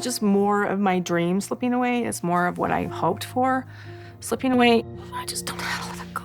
just more of my dreams slipping away. It's more of what I hoped for slipping away. I just don't know how to let it go.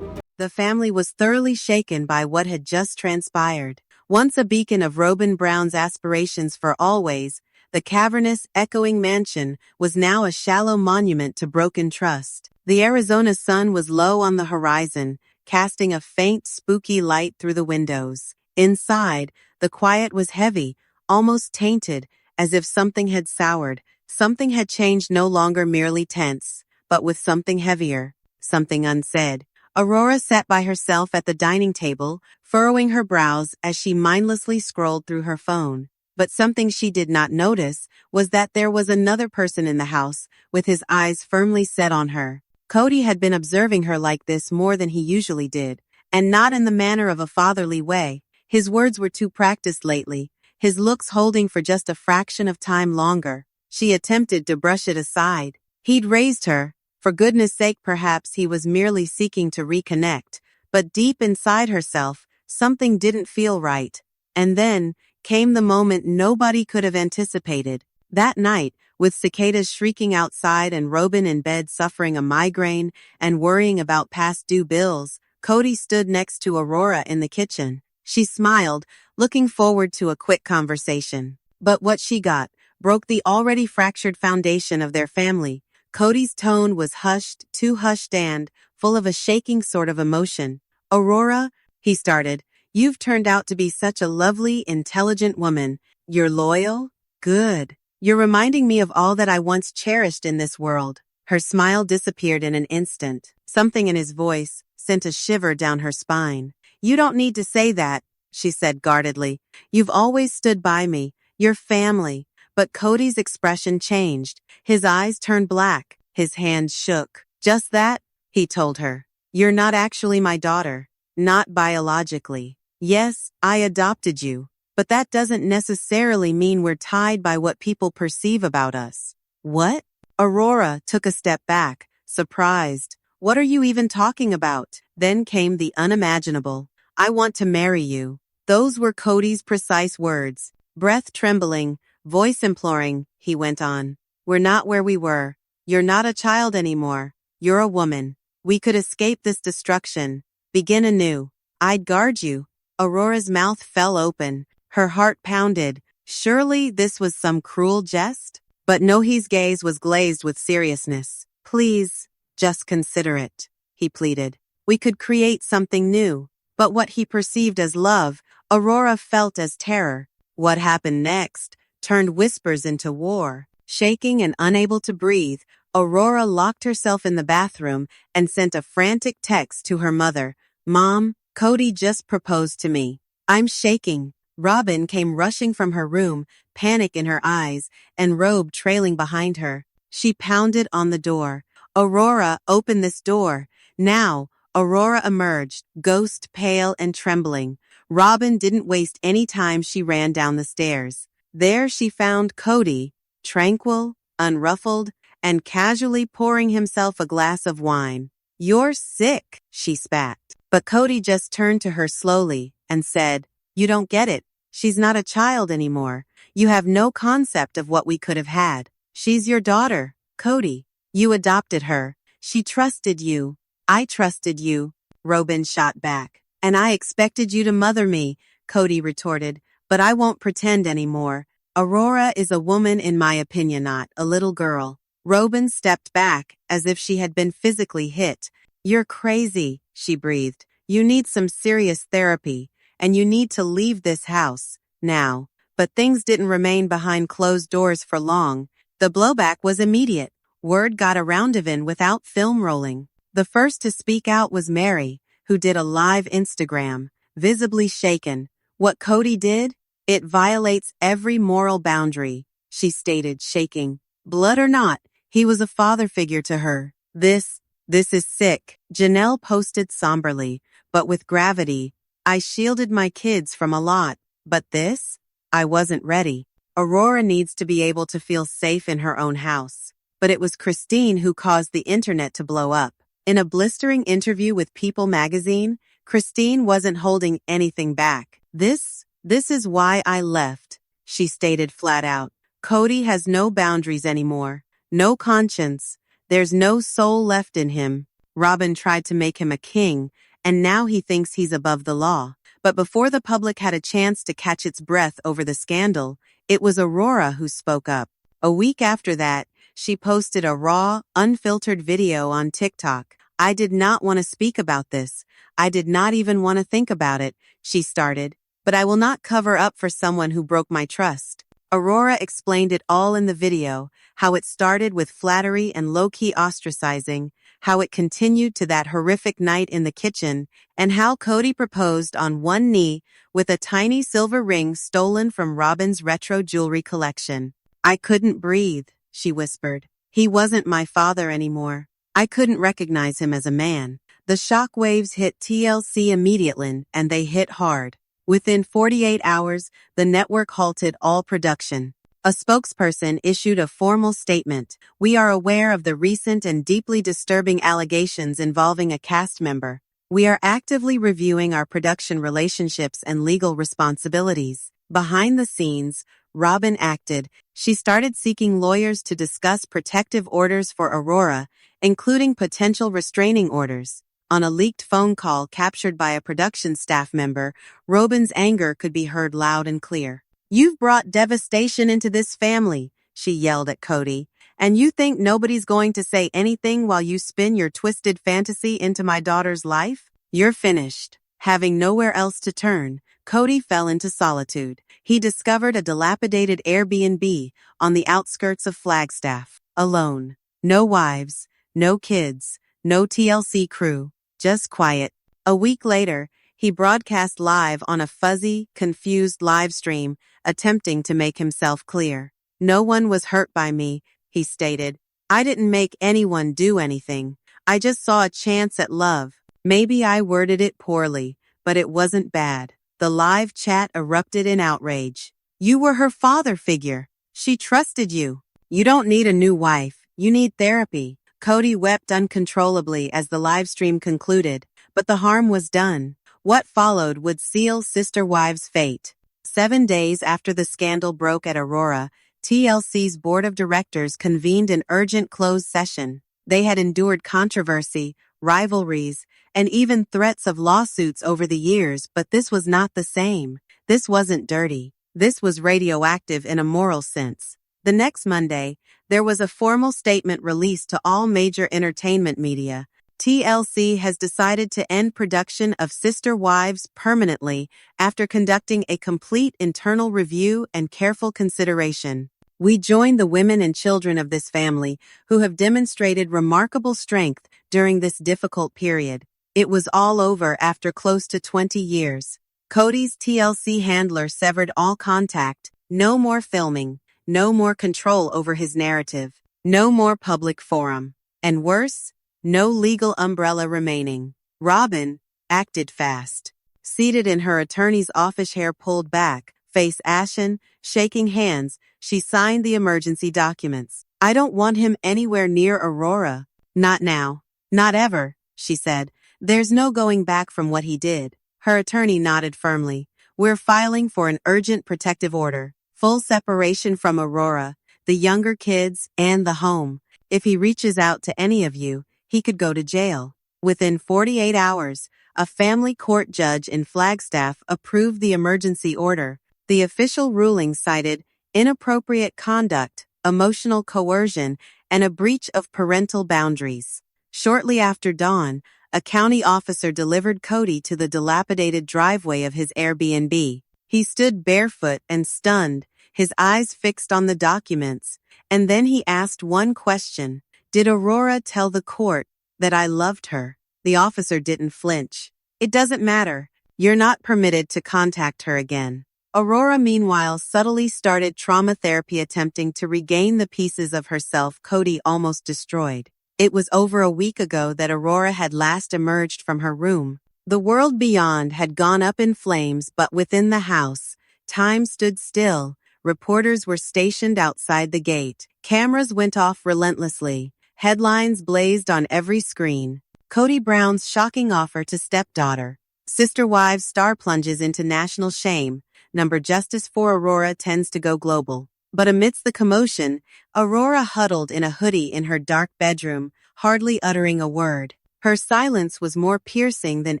The family was thoroughly shaken by what had just transpired. Once a beacon of Robyn Brown's aspirations for always, the cavernous, echoing mansion was now a shallow monument to broken trust. The Arizona sun was low on the horizon, casting a faint, spooky light through the windows. Inside, the quiet was heavy, almost tainted, as if something had soured. Something had changed, no longer merely tense, but with something heavier, something unsaid. Aurora sat by herself at the dining table, furrowing her brows as she mindlessly scrolled through her phone. But something she did not notice was that there was another person in the house, with his eyes firmly set on her. Kody had been observing her like this more than he usually did, and not in the manner of a fatherly way. His words were too practiced lately, his looks holding for just a fraction of time longer. She attempted to brush it aside. He'd raised her. For goodness sake, perhaps he was merely seeking to reconnect, but deep inside herself, something didn't feel right. And then came the moment nobody could have anticipated. That night, with cicadas shrieking outside and Robyn in bed suffering a migraine and worrying about past due bills, Kody stood next to Aurora in the kitchen. She smiled, looking forward to a quick conversation. But what she got broke the already fractured foundation of their family. Kody's tone was hushed, too hushed and full of a shaking sort of emotion. "Aurora," he started, "you've turned out to be such a lovely, intelligent woman. You're loyal? Good. You're reminding me of all that I once cherished in this world." Her smile disappeared in an instant. Something in his voice sent a shiver down her spine. "You don't need to say that," she said guardedly. "You've always stood by me. You're family." But Kody's expression changed. His eyes turned black. His hands shook. "Just that," he told her. "You're not actually my daughter. Not biologically. Yes, I adopted you. But that doesn't necessarily mean we're tied by what people perceive about us." "What?" Aurora took a step back, surprised. "What are you even talking about?" Then came the unimaginable. "I want to marry you." Those were Kody's precise words. Breath trembling, voice imploring, he went on. "We're not where we were. You're not a child anymore. You're a woman. We could escape this destruction. Begin anew. I'd guard you." Aurora's mouth fell open. Her heart pounded. Surely this was some cruel jest? But no, his gaze was glazed with seriousness. "Please, just consider it," he pleaded. "We could create something new." But what he perceived as love, Aurora felt as terror. What happened next turned whispers into war. Shaking and unable to breathe, Aurora locked herself in the bathroom and sent a frantic text to her mother. "Mom, Kody just proposed to me." "I'm shaking." Robyn came rushing from her room, panic in her eyes, and robe trailing behind her. She pounded on the door. "Aurora, open this door." Now, Aurora emerged, ghost pale and trembling. Robyn didn't waste any time. She ran down the stairs. There she found Kody, tranquil, unruffled, and casually pouring himself a glass of wine. "You're sick," she spat. But Kody just turned to her slowly and said, "You don't get it. She's not a child anymore. You have no concept of what we could have had. She's your daughter, Kody. You adopted her. She trusted you. I trusted you," Robyn shot back. "And I expected you to mother me," Kody retorted. "But I won't pretend anymore. Aurora is a woman in my opinion, not a little girl." Robyn stepped back, as if she had been physically hit. "You're crazy," she breathed. "You need some serious therapy, and you need to leave this house, now." But things didn't remain behind closed doors for long. The blowback was immediate. Word got around even without film rolling. The first to speak out was Mary, who did a live Instagram, visibly shaken. "What Kody did? It violates every moral boundary," she stated, shaking. "Blood or not, he was a father figure to her. This is sick." Janelle posted somberly, but with gravity. "I shielded my kids from a lot, but this? I wasn't ready." Aurora needs to be able to feel safe in her own house. But it was Christine who caused the internet to blow up. In a blistering interview with People magazine, Christine wasn't holding anything back. This is why I left," she stated flat out. Kody has no boundaries anymore. No conscience. There's no soul left in him. Robyn tried to make him a king, and now he thinks he's above the law. But before the public had a chance to catch its breath over the scandal, it was Aurora who spoke up. A week after that, she posted a raw, unfiltered video on TikTok. I did not want to speak about this. I did not even want to think about it, she started. But I will not cover up for someone who broke my trust. Aurora explained it all in the video, how it started with flattery and low-key ostracizing, how it continued to that horrific night in the kitchen, and how Kody proposed on one knee with a tiny silver ring stolen from Robyn's retro jewelry collection. I couldn't breathe, she whispered. He wasn't my father anymore. I couldn't recognize him as a man. The shockwaves hit TLC immediately, and they hit hard. Within 48 hours, the network halted all production. A spokesperson issued a formal statement. We are aware of the recent and deeply disturbing allegations involving a cast member. We are actively reviewing our production relationships and legal responsibilities. Behind the scenes, Robyn acted. She started seeking lawyers to discuss protective orders for Aurora, including potential restraining orders. On a leaked phone call captured by a production staff member, Robyn's anger could be heard loud and clear. You've brought devastation into this family, she yelled at Kody, and you think nobody's going to say anything while you spin your twisted fantasy into my daughter's life? You're finished. Having nowhere else to turn, Kody fell into solitude. He discovered a dilapidated Airbnb on the outskirts of Flagstaff. Alone. No wives, no kids, no TLC crew. Just quiet. A week later, he broadcast live on a fuzzy, confused live stream, attempting to make himself clear. No one was hurt by me, he stated. I didn't make anyone do anything. I just saw a chance at love. Maybe I worded it poorly, but it wasn't bad. The live chat erupted in outrage. You were her father figure. She trusted you. You don't need a new wife. You need therapy. Kody wept uncontrollably as the livestream concluded, but the harm was done. What followed would seal Sister Wives' fate. 7 days after the scandal broke at Aurora, TLC's board of directors convened an urgent closed session. They had endured controversy, rivalries, and even threats of lawsuits over the years, but this was not the same. This wasn't dirty. This was radioactive in a moral sense. The next Monday, there was a formal statement released to all major entertainment media. TLC has decided to end production of Sister Wives permanently after conducting a complete internal review and careful consideration. We join the women and children of this family who have demonstrated remarkable strength during this difficult period. It was all over after close to 20 years. Kody's TLC handler severed all contact. No more filming. No more control over his narrative. No more public forum. And worse, no legal umbrella remaining. Robyn acted fast. Seated in her attorney's office, hair pulled back, face ashen, shaking hands, she signed the emergency documents. I don't want him anywhere near Aurora. Not now. Not ever, she said. There's no going back from what he did. Her attorney nodded firmly. We're filing for an urgent protective order. Full separation from Aurora, the younger kids, and the home. If he reaches out to any of you, he could go to jail. Within 48 hours, a family court judge in Flagstaff approved the emergency order. The official ruling cited inappropriate conduct, emotional coercion, and a breach of parental boundaries. Shortly after dawn, a county officer delivered Kody to the dilapidated driveway of his Airbnb. He stood barefoot and stunned, his eyes fixed on the documents, and then he asked one question. Did Aurora tell the court that I loved her? The officer didn't flinch. It doesn't matter. You're not permitted to contact her again. Aurora, meanwhile, subtly started trauma therapy, attempting to regain the pieces of herself Kody almost destroyed. It was over a week ago that Aurora had last emerged from her room. The world beyond had gone up in flames, but within the house, time stood still. Reporters were stationed outside the gate. Cameras went off relentlessly. Headlines blazed on every screen. Kody Brown's shocking offer to stepdaughter. Sister Wives star plunges into national shame. number justice for Aurora tends to go global. But amidst the commotion, Aurora huddled in a hoodie in her dark bedroom, hardly uttering a word. Her silence was more piercing than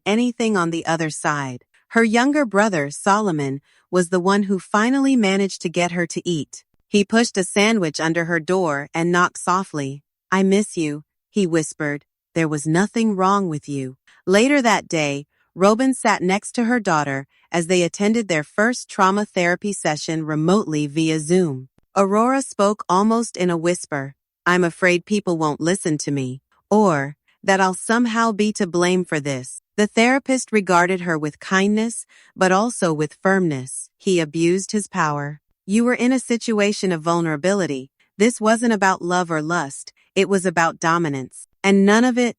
anything on the other side. Her younger brother, Solomon, was the one who finally managed to get her to eat. He pushed a sandwich under her door and knocked softly. "I miss you," he whispered. "There was nothing wrong with you." Later that day, Robyn sat next to her daughter as they attended their first trauma therapy session remotely via Zoom. Aurora spoke almost in a whisper. "I'm afraid people won't listen to me, or that I'll somehow be to blame for this." The therapist regarded her with kindness, but also with firmness. "He abused his power. You were in a situation of vulnerability. This wasn't about love or lust, it was about dominance. And none of it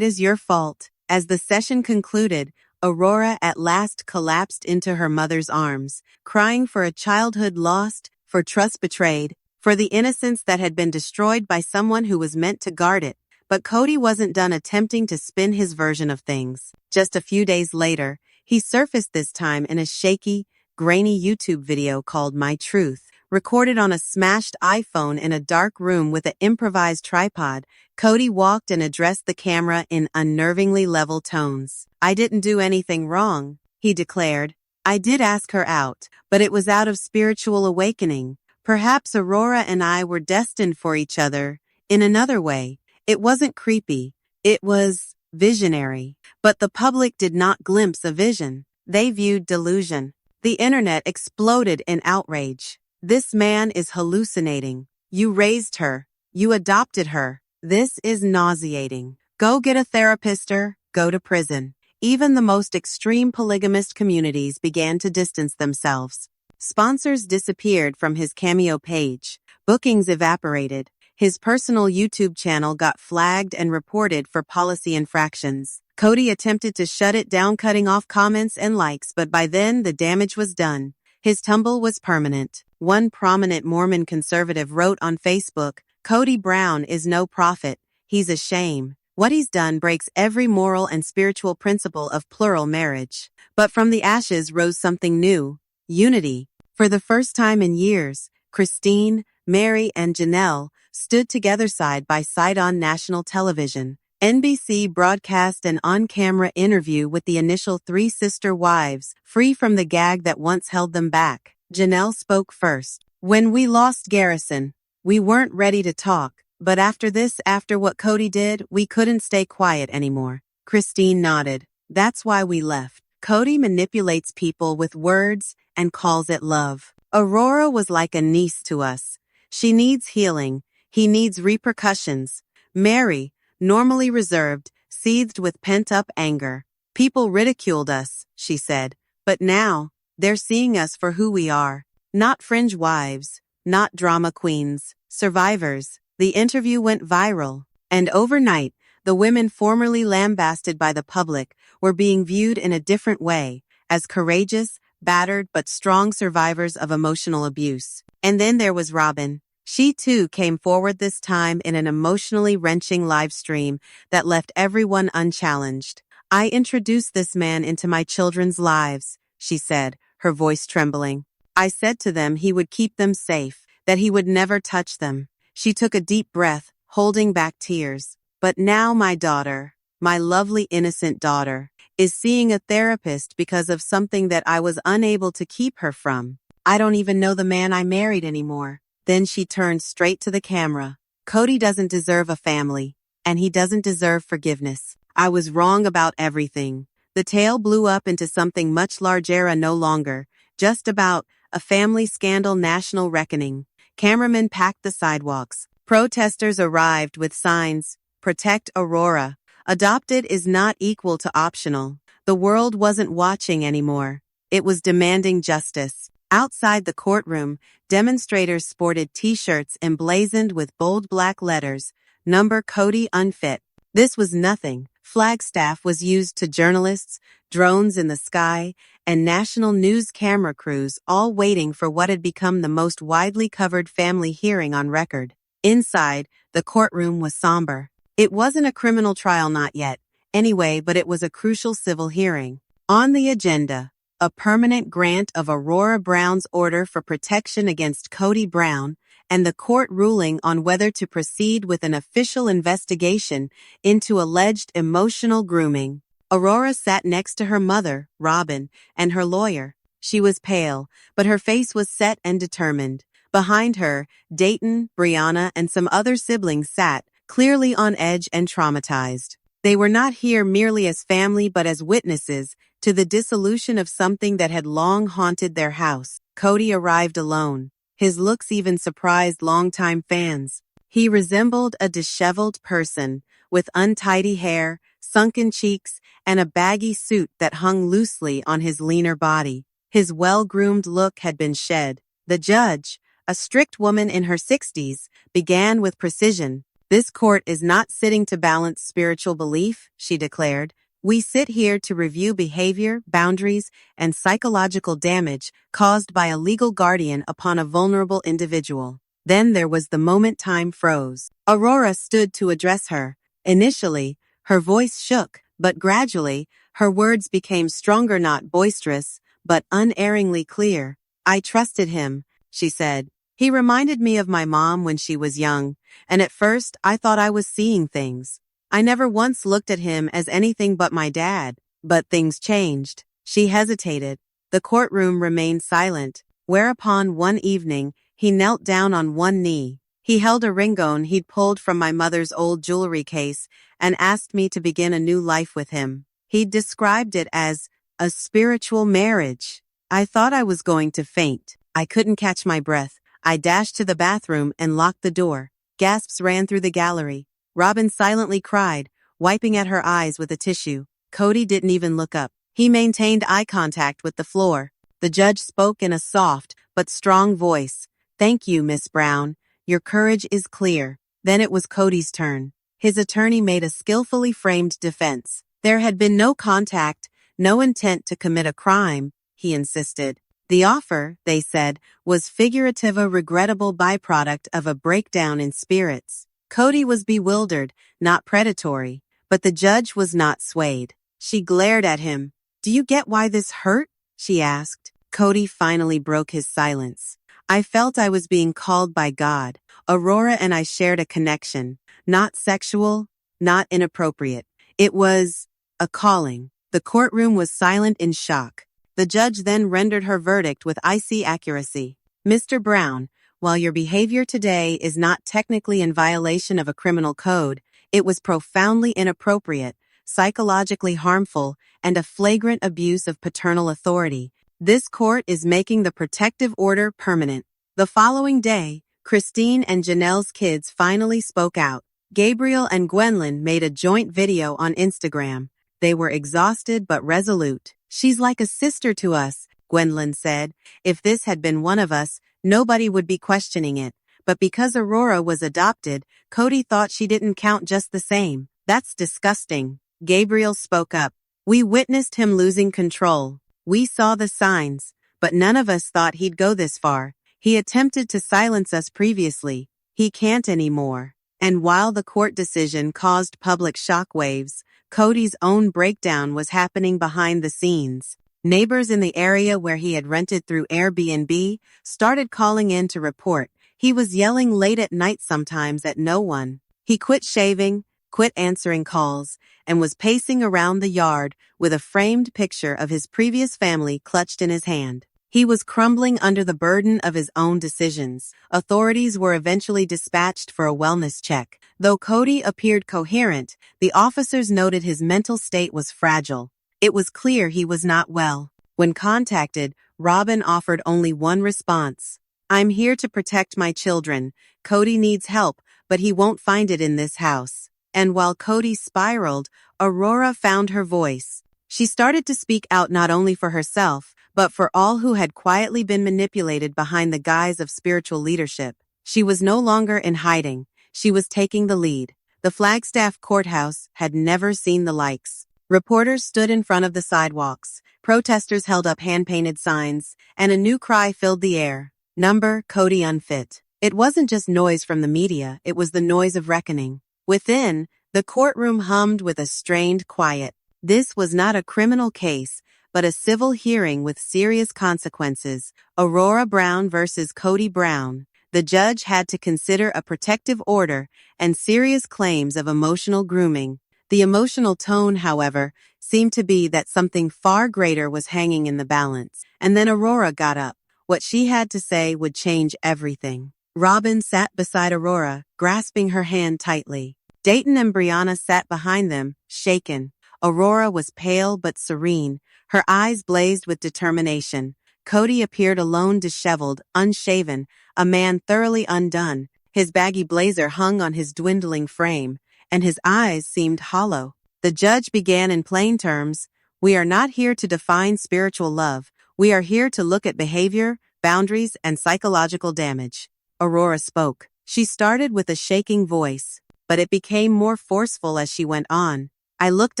is your fault." As the session concluded, Aurora at last collapsed into her mother's arms, crying for a childhood lost, for trust betrayed, for the innocence that had been destroyed by someone who was meant to guard it. But Kody wasn't done attempting to spin his version of things. Just a few days later, he surfaced this time in a shaky, grainy YouTube video called My Truth. Recorded on a smashed iPhone in a dark room with an improvised tripod, Kody walked and addressed the camera in unnervingly level tones. "I didn't do anything wrong," he declared. "I did ask her out, but it was out of spiritual awakening. Perhaps Aurora and I were destined for each other, in another way. It wasn't creepy. It was visionary." But the public did not glimpse a vision. They viewed delusion. The internet exploded in outrage. "This man is hallucinating. You raised her. You adopted her. This is nauseating. Go get a therapist or go to prison." Even the most extreme polygamist communities began to distance themselves. Sponsors disappeared from his Cameo page. Bookings evaporated. His personal YouTube channel got flagged and reported for policy infractions. Kody attempted to shut it down, cutting off comments and likes, but by then the damage was done. His tumble was permanent. One prominent Mormon conservative wrote on Facebook, "Kody Brown is no prophet. He's a shame. What he's done breaks every moral and spiritual principle of plural marriage." But from the ashes rose something new: unity. For the first time in years, Christine, Mary, and Janelle stood together side by side on national television. NBC broadcast an on-camera interview with the initial three sister wives, free from the gag that once held them back. Janelle spoke first. "When we lost Garrison, we weren't ready to talk, but after what Kody did, we couldn't stay quiet anymore." Christine nodded. "That's why we left. Kody manipulates people with words and calls it love. Aurora was like a niece to us. She needs healing. He needs repercussions." Mary, normally reserved, seethed with pent-up anger. "People ridiculed us," she said, "but now, they're seeing us for who we are. Not fringe wives, not drama queens, survivors." The interview went viral, and overnight, the women formerly lambasted by the public were being viewed in a different way, as courageous, battered but strong survivors of emotional abuse. And then there was Robyn. She too came forward, this time in an emotionally wrenching live stream that left everyone unchallenged. "I introduced this man into my children's lives," she said, her voice trembling. "I said to them he would keep them safe, that he would never touch them." She took a deep breath, holding back tears. "But now my daughter, my lovely innocent daughter, is seeing a therapist because of something that I was unable to keep her from. I don't even know the man I married anymore." Then she turned straight to the camera. "Kody doesn't deserve a family, and he doesn't deserve forgiveness. I was wrong about everything." The tale blew up into something much larger, no longer just about a family scandal, national reckoning. Cameramen packed the sidewalks. Protesters arrived with signs, "Protect Aurora. Adopted is not equal to optional." The world wasn't watching anymore. It was demanding justice. Outside the courtroom, demonstrators sported T-shirts emblazoned with bold black letters, "Number Kody unfit." This was nothing. Flagstaff was used to journalists, drones in the sky, and national news camera crews, all waiting for what had become the most widely covered family hearing on record. Inside, the courtroom was somber. It wasn't a criminal trial, not yet, anyway, but it was a crucial civil hearing. On the agenda, a permanent grant of Aurora Brown's order for protection against Kody Brown, and the court ruling on whether to proceed with an official investigation into alleged emotional grooming. Aurora sat next to her mother, Robyn, and her lawyer. She was pale, but her face was set and determined. Behind her, Dayton, Brianna, and some other siblings sat, clearly on edge and traumatized. They were not here merely as family but as witnesses to the dissolution of something that had long haunted their house. Kody arrived alone. His looks even surprised longtime fans. He resembled a disheveled person, with untidy hair, sunken cheeks, and a baggy suit that hung loosely on his leaner body. His well-groomed look had been shed. The judge, a strict woman in her 60s, began with precision. "This court is not sitting to balance spiritual belief," she declared. "We sit here to review behavior, boundaries, and psychological damage caused by a legal guardian upon a vulnerable individual." Then there was the moment time froze. Aurora stood to address her. Initially, her voice shook, but gradually, her words became stronger, not boisterous, but unerringly clear. "I trusted him," she said. "He reminded me of my mom when she was young, and at first I thought I was seeing things. I never once looked at him as anything but my dad, but things changed." She hesitated. The courtroom remained silent, whereupon one evening, he knelt down on one knee. He held a ringone he'd pulled from my mother's old jewelry case and asked me to begin a new life with him. He'd described it as a spiritual marriage. I thought I was going to faint. I couldn't catch my breath. I dashed to the bathroom and locked the door. Gasps ran through the gallery. Robyn silently cried, wiping at her eyes with a tissue. Kody didn't even look up. He maintained eye contact with the floor. The judge spoke in a soft but strong voice. "Thank you, Miss Brown. Your courage is clear." Then it was Kody's turn. His attorney made a skillfully framed defense. "There had been no contact, no intent to commit a crime," he insisted. "The offer," they said, "was figurative, a regrettable byproduct of a breakdown in spirits." Kody was bewildered, not predatory, but the judge was not swayed. She glared at him. "Do you get why this hurt?" she asked. Kody finally broke his silence. "I felt I was being called by God. Aurora and I shared a connection. Not sexual, not inappropriate. It was a calling." The courtroom was silent in shock. The judge then rendered her verdict with icy accuracy. "Mr. Brown, while your behavior today is not technically in violation of a criminal code, it was profoundly inappropriate, psychologically harmful, and a flagrant abuse of paternal authority. This court is making the protective order permanent." The following day, Christine and Janelle's kids finally spoke out. Gabriel and Gwendolyn made a joint video on Instagram. They were exhausted but resolute. "She's like a sister to us," Gwendolyn said. "If this had been one of us, nobody would be questioning it. But because Aurora was adopted, Kody thought she didn't count just the same. That's disgusting." Gabriel spoke up. "We witnessed him losing control. We saw the signs, but none of us thought he'd go this far. He attempted to silence us previously. He can't anymore." And while the court decision caused public shockwaves, Kody's own breakdown was happening behind the scenes. Neighbors in the area where he had rented through Airbnb started calling in to report. He was yelling late at night sometimes at no one. He quit shaving, quit answering calls, and was pacing around the yard with a framed picture of his previous family clutched in his hand. He was crumbling under the burden of his own decisions. Authorities were eventually dispatched for a wellness check. Though Kody appeared coherent, the officers noted his mental state was fragile. It was clear he was not well. When contacted, Robyn offered only one response. "I'm here to protect my children. Kody needs help, but he won't find it in this house." And while Kody spiraled, Aurora found her voice. She started to speak out not only for herself, but for all who had quietly been manipulated behind the guise of spiritual leadership. She was no longer in hiding. She was taking the lead. The Flagstaff courthouse had never seen the likes. Reporters stood in front of the sidewalks. Protesters held up hand-painted signs, and a new cry filled the air. Number Kody unfit. It wasn't just noise from the media, it was the noise of reckoning. Within, the courtroom hummed with a strained quiet. This was not a criminal case, but a civil hearing with serious consequences. Aurora Brown versus Kody Brown. The judge had to consider a protective order and serious claims of emotional grooming. The emotional tone, however, seemed to be that something far greater was hanging in the balance. And then Aurora got up. What she had to say would change everything. Robyn sat beside Aurora, grasping her hand tightly. Dayton and Brianna sat behind them, shaken. Aurora was pale but serene, her eyes blazed with determination. Kody appeared alone, disheveled, unshaven, a man thoroughly undone. His baggy blazer hung on his dwindling frame, and his eyes seemed hollow. The judge began in plain terms, "We are not here to define spiritual love. We are here to look at behavior, boundaries, and psychological damage." Aurora spoke. She started with a shaking voice, but it became more forceful as she went on. "I looked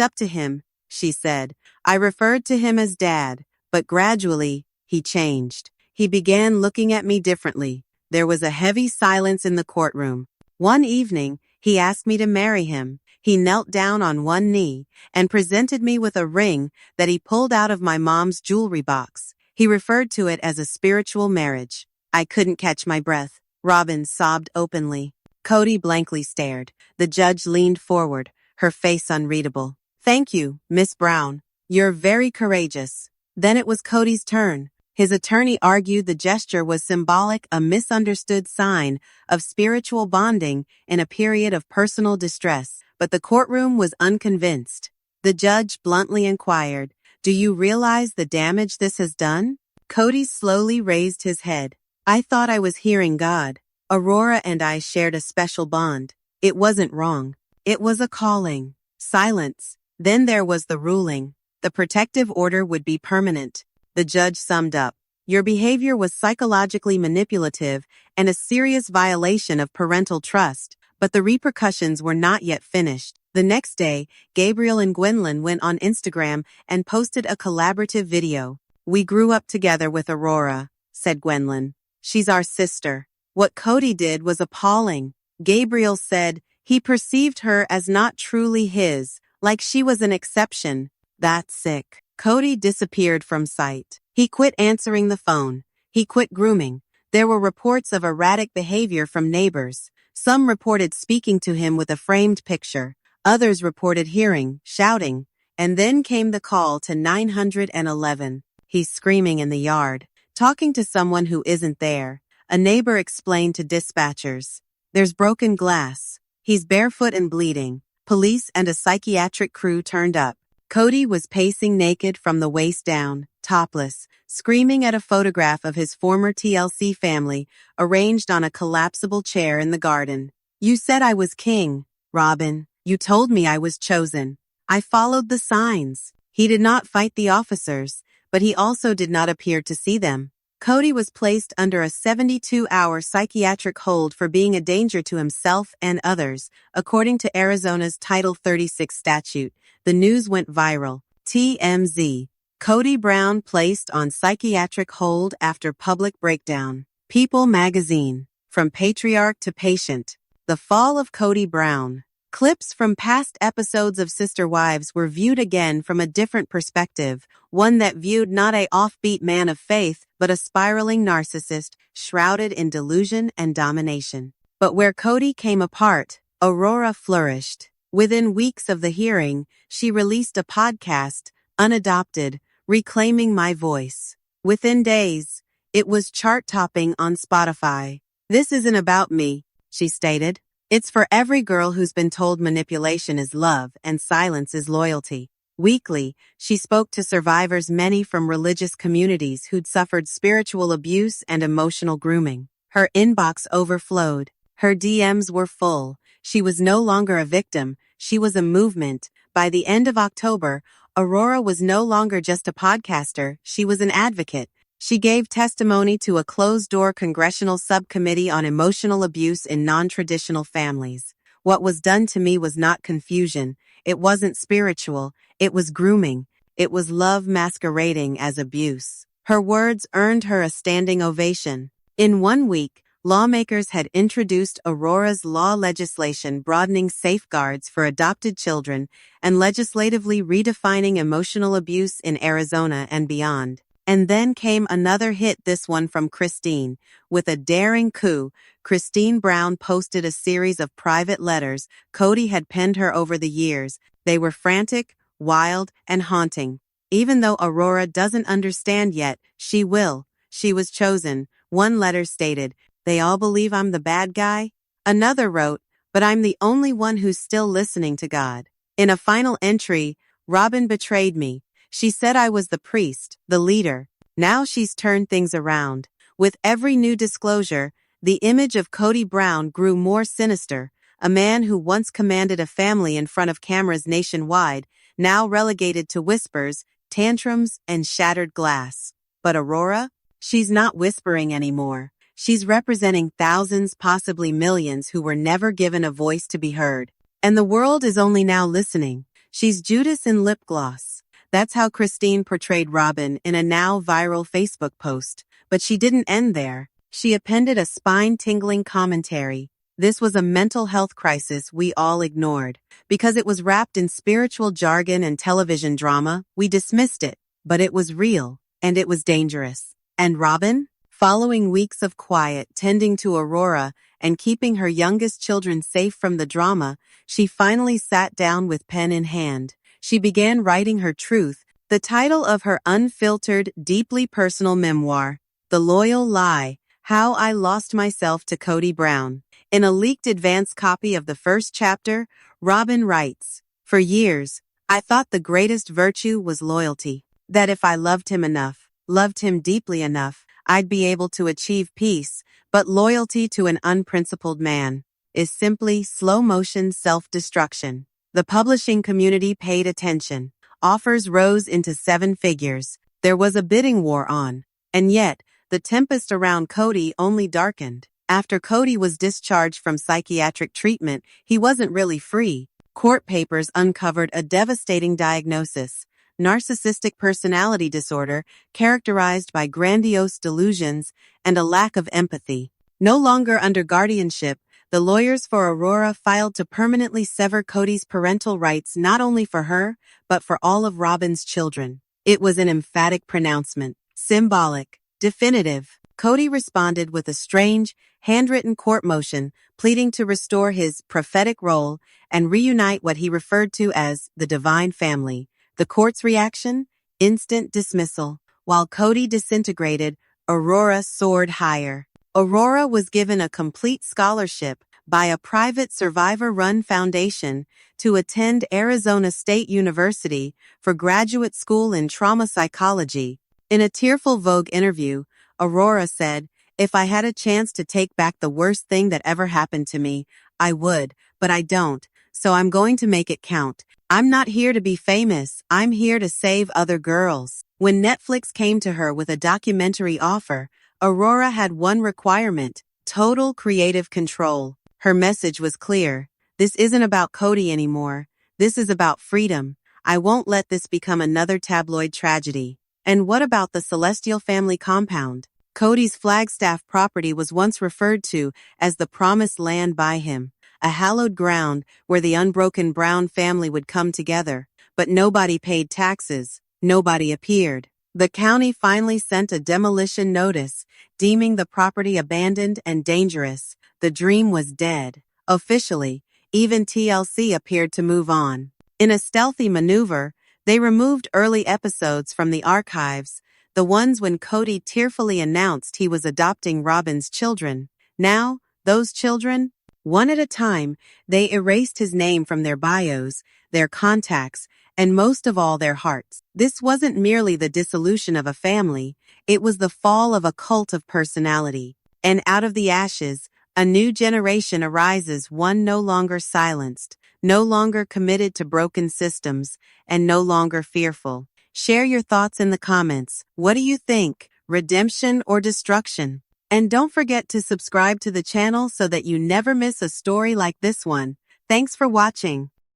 up to him," she said. "I referred to him as Dad, but gradually, he changed. He began looking at me differently." There was a heavy silence in the courtroom. "One evening, he asked me to marry him. He knelt down on one knee and presented me with a ring that he pulled out of my mom's jewelry box. He referred to it as a spiritual marriage." I couldn't catch my breath. Robyn sobbed openly. Kody blankly stared. The judge leaned forward, her face unreadable. "Thank you, Miss Brown. You're very courageous." Then it was Kody's turn. His attorney argued the gesture was symbolic, a misunderstood sign of spiritual bonding in a period of personal distress, but the courtroom was unconvinced. The judge bluntly inquired, "Do you realize the damage this has done?" Kody slowly raised his head. "I thought I was hearing God. Aurora and I shared a special bond. It wasn't wrong. It was a calling." Silence. Then there was the ruling. The protective order would be permanent. The judge summed up. "Your behavior was psychologically manipulative and a serious violation of parental trust, but the repercussions were not yet finished." The next day, Gabriel and Gwendolyn went on Instagram and posted a collaborative video. "We grew up together with Aurora," said Gwendolyn. "She's our sister." What Kody did was appalling. Gabriel said he perceived her as not truly his, like she was an exception. That's sick. Kody disappeared from sight. He quit answering the phone. He quit grooming. There were reports of erratic behavior from neighbors. Some reported speaking to him with a framed picture. Others reported hearing, shouting. And then came the call to 911. He's screaming in the yard, talking to someone who isn't there. A neighbor explained to dispatchers. "There's broken glass. He's barefoot and bleeding." Police and a psychiatric crew turned up. Kody was pacing naked from the waist down, topless, screaming at a photograph of his former TLC family arranged on a collapsible chair in the garden. "You said I was king, Robyn. You told me I was chosen. I followed the signs." He did not fight the officers, but he also did not appear to see them. Kody was placed under a 72-hour psychiatric hold for being a danger to himself and others, according to Arizona's Title 36 statute. The news went viral. TMZ. Kody Brown placed on psychiatric hold after public breakdown. People magazine. From patriarch to patient. The fall of Kody Brown. Clips from past episodes of Sister Wives were viewed again from a different perspective, one that viewed not a offbeat man of faith, but a spiraling narcissist shrouded in delusion and domination. But where Kody came apart, Aurora flourished. Within weeks of the hearing, she released a podcast, Unadopted, Reclaiming My Voice. Within days, it was chart-topping on Spotify. "This isn't about me," she stated. "It's for every girl who's been told manipulation is love and silence is loyalty." Weekly, she spoke to survivors, many from religious communities who'd suffered spiritual abuse and emotional grooming. Her inbox overflowed. Her DMs were full. She was no longer a victim. She was a movement. By the end of October, Aurora was no longer just a podcaster. She was an advocate. She gave testimony to a closed-door congressional subcommittee on emotional abuse in non-traditional families. "What was done to me was not confusion. It wasn't spiritual. It was grooming. It was love masquerading as abuse." Her words earned her a standing ovation. In 1 week, lawmakers had introduced Aurora's law legislation broadening safeguards for adopted children and legislatively redefining emotional abuse in Arizona and beyond. And then came another hit, this one from Christine. With a daring coup, Kody Brown posted a series of private letters Kody had penned her over the years. They were frantic, wild, and haunting. Even though Aurora doesn't understand yet, she will. She was chosen. One letter stated, "They all believe I'm the bad guy." Another wrote, "But I'm the only one who's still listening to God." In a final entry, Robyn betrayed me. She said I was the priest, the leader. Now she's turned things around. With every new disclosure, the image of Kody Brown grew more sinister, a man who once commanded a family in front of cameras nationwide, now relegated to whispers, tantrums, and shattered glass. But Aurora? She's not whispering anymore. She's representing thousands, possibly millions, who were never given a voice to be heard. And the world is only now listening. She's Judas in lip gloss. That's how Christine portrayed Robyn in a now viral Facebook post. But she didn't end there. She appended a spine-tingling commentary. This was a mental health crisis we all ignored. Because it was wrapped in spiritual jargon and television drama, we dismissed it. But it was real, and it was dangerous. And Robyn? Following weeks of quiet, tending to Aurora, and keeping her youngest children safe from the drama, she finally sat down with pen in hand. She began writing her truth, the title of her unfiltered, deeply personal memoir, The Loyal Lie, How I Lost Myself to Kody Brown. In a leaked advance copy of the first chapter, Robyn writes, "For years, I thought the greatest virtue was loyalty. That if I loved him enough, loved him deeply enough, I'd be able to achieve peace, but loyalty to an unprincipled man is simply slow-motion self-destruction." The publishing community paid attention. Offers rose into 7 figures. There was a bidding war on. And yet, the tempest around Kody only darkened. After Kody was discharged from psychiatric treatment, he wasn't really free. Court papers uncovered a devastating diagnosis: narcissistic personality disorder characterized by grandiose delusions and a lack of empathy. No longer under guardianship, the lawyers for Aurora filed to permanently sever Kody's parental rights not only for her, but for all of Robyn's children. It was an emphatic pronouncement, symbolic, definitive. Kody responded with a strange, handwritten court motion pleading to restore his prophetic role and reunite what he referred to as the divine family. The court's reaction? Instant dismissal. While Kody disintegrated, Aurora soared higher. Aurora was given a complete scholarship by a private survivor-run foundation to attend Arizona State University for graduate school in trauma psychology. In a tearful Vogue interview, Aurora said, "If I had a chance to take back the worst thing that ever happened to me, I would, but I don't, so I'm going to make it count. I'm not here to be famous, I'm here to save other girls." When Netflix came to her with a documentary offer, Aurora had one requirement: total creative control. Her message was clear. This isn't about Kody anymore. This is about freedom. I won't let this become another tabloid tragedy. And what about the Celestial family compound? Kody's Flagstaff property was once referred to as the promised land by him, a hallowed ground where the unbroken Brown family would come together. But nobody paid taxes. Nobody appeared. The county finally sent a demolition notice, deeming the property abandoned and dangerous. The dream was dead. Officially, even TLC appeared to move on. In a stealthy maneuver, they removed early episodes from the archives, the ones when Kody tearfully announced he was adopting Robyn's children. Now, those children, one at a time, they erased his name from their bios, their contacts, and most of all their hearts. This wasn't merely the dissolution of a family, it was the fall of a cult of personality. And out of the ashes, a new generation arises, one no longer silenced, no longer committed to broken systems, and no longer fearful. Share your thoughts in the comments. What do you think? Redemption or destruction? And don't forget to subscribe to the channel so that you never miss a story like this one. Thanks for watching.